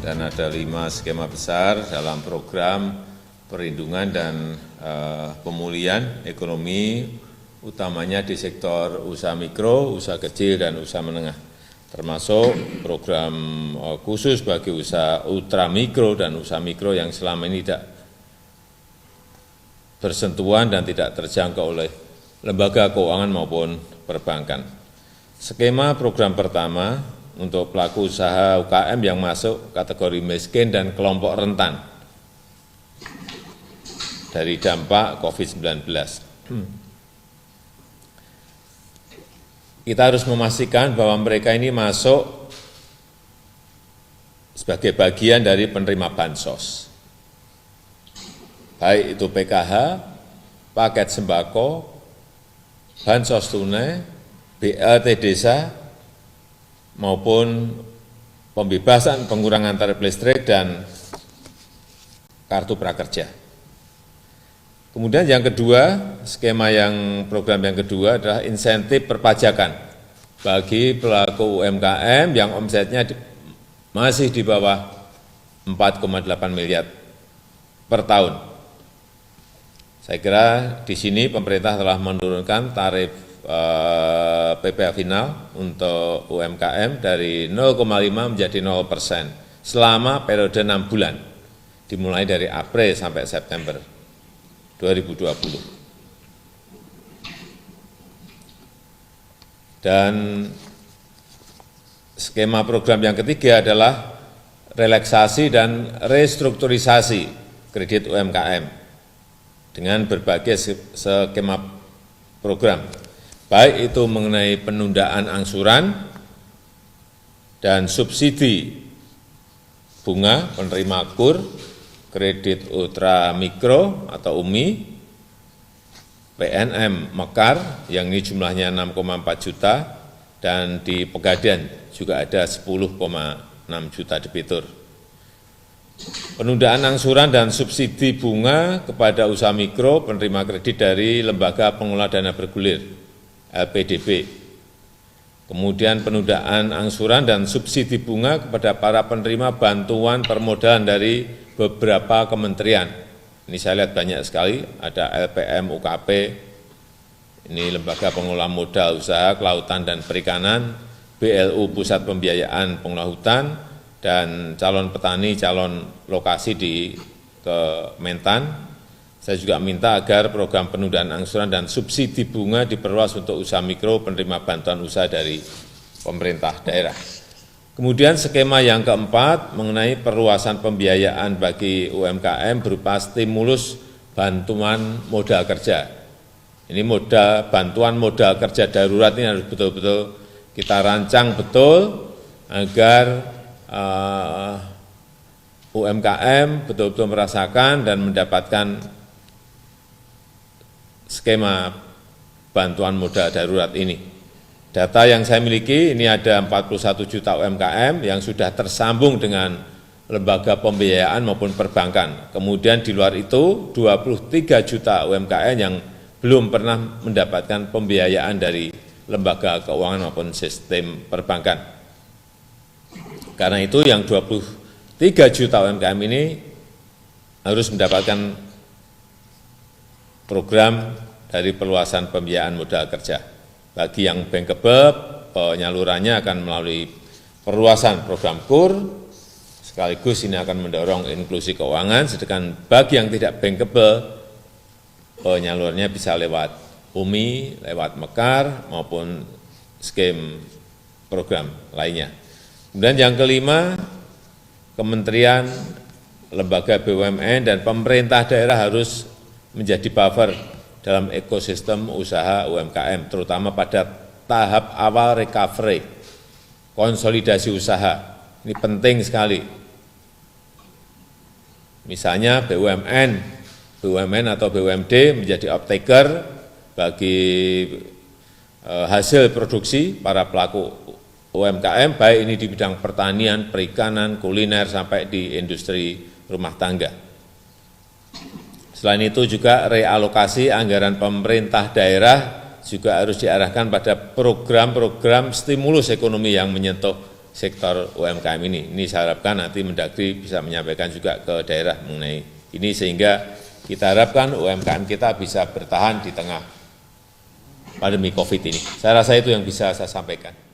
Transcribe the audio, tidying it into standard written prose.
dan ada 5 skema besar dalam program perlindungan dan pemulihan ekonomi, utamanya di sektor usaha mikro, usaha kecil, dan usaha menengah, termasuk program khusus bagi usaha ultramikro dan usaha mikro yang selama ini tidak bersentuhan dan tidak terjangkau oleh lembaga keuangan maupun perbankan. Skema program pertama untuk pelaku usaha UKM yang masuk kategori miskin dan kelompok rentan dari dampak COVID-19. Kita harus memastikan bahwa mereka ini masuk sebagai bagian dari penerima bansos, baik itu PKH, paket sembako, bansos tunai, BLT desa, maupun pembebasan pengurangan tarif listrik dan kartu prakerja. Kemudian yang kedua, program yang kedua adalah insentif perpajakan bagi pelaku UMKM yang omsetnya masih di bawah 4,8 miliar per tahun. Saya kira di sini pemerintah telah menurunkan tarif PPh final untuk UMKM dari 0,5 menjadi 0% selama periode 6 bulan, dimulai dari April sampai September 2020. Dan skema program yang ketiga adalah relaksasi dan restrukturisasi kredit UMKM dengan berbagai skema program, baik itu mengenai penundaan angsuran dan subsidi bunga penerima KUR, kredit ultra mikro atau UMI, PNM Mekar yang ini jumlahnya 6,4 juta, dan di Pegadaian juga ada 10,6 juta debitur. Penundaan angsuran dan subsidi bunga kepada usaha mikro penerima kredit dari Lembaga Pengelola Dana Bergulir, LPDB. Kemudian penundaan angsuran dan subsidi bunga kepada para penerima bantuan permodalan dari beberapa kementerian. Ini saya lihat banyak sekali, ada LPM, UKP, ini Lembaga Pengelola Modal Usaha Kelautan dan Perikanan, BLU Pusat Pembiayaan Pengelola Hutan, dan calon petani, calon lokasi di Kementan. Saya juga minta agar program penundaan angsuran dan subsidi bunga diperluas untuk usaha mikro penerima bantuan usaha dari pemerintah daerah. Kemudian skema yang keempat mengenai perluasan pembiayaan bagi UMKM berupa stimulus bantuan modal kerja. Ini bantuan modal kerja darurat ini harus betul-betul kita rancang betul agar UMKM betul-betul merasakan dan mendapatkan skema bantuan modal darurat ini. Data yang saya miliki, ini ada 41 juta UMKM yang sudah tersambung dengan lembaga pembiayaan maupun perbankan. Kemudian di luar itu, 23 juta UMKM yang belum pernah mendapatkan pembiayaan dari lembaga keuangan maupun sistem perbankan. Karena itu yang 23 juta UMKM ini harus mendapatkan program dari perluasan pembiayaan modal kerja. Bagi yang bankable, penyalurannya akan melalui perluasan program KUR, sekaligus ini akan mendorong inklusi keuangan, sedangkan bagi yang tidak bankable, penyalurannya bisa lewat UMI, lewat Mekar, maupun skema program lainnya. Kemudian yang kelima, kementerian, lembaga BUMN, dan pemerintah daerah harus menjadi buffer dalam ekosistem usaha UMKM, terutama pada tahap awal recovery, konsolidasi usaha. Ini penting sekali. Misalnya BUMN atau BUMD menjadi off-taker bagi hasil produksi para pelaku UMKM, baik ini di bidang pertanian, perikanan, kuliner, sampai di industri rumah tangga. Selain itu juga realokasi anggaran pemerintah daerah juga harus diarahkan pada program-program stimulus ekonomi yang menyentuh sektor UMKM ini. Ini saya harapkan nanti Mendagri bisa menyampaikan juga ke daerah mengenai ini sehingga kita harapkan UMKM kita bisa bertahan di tengah pandemi COVID ini. Saya rasa itu yang bisa saya sampaikan.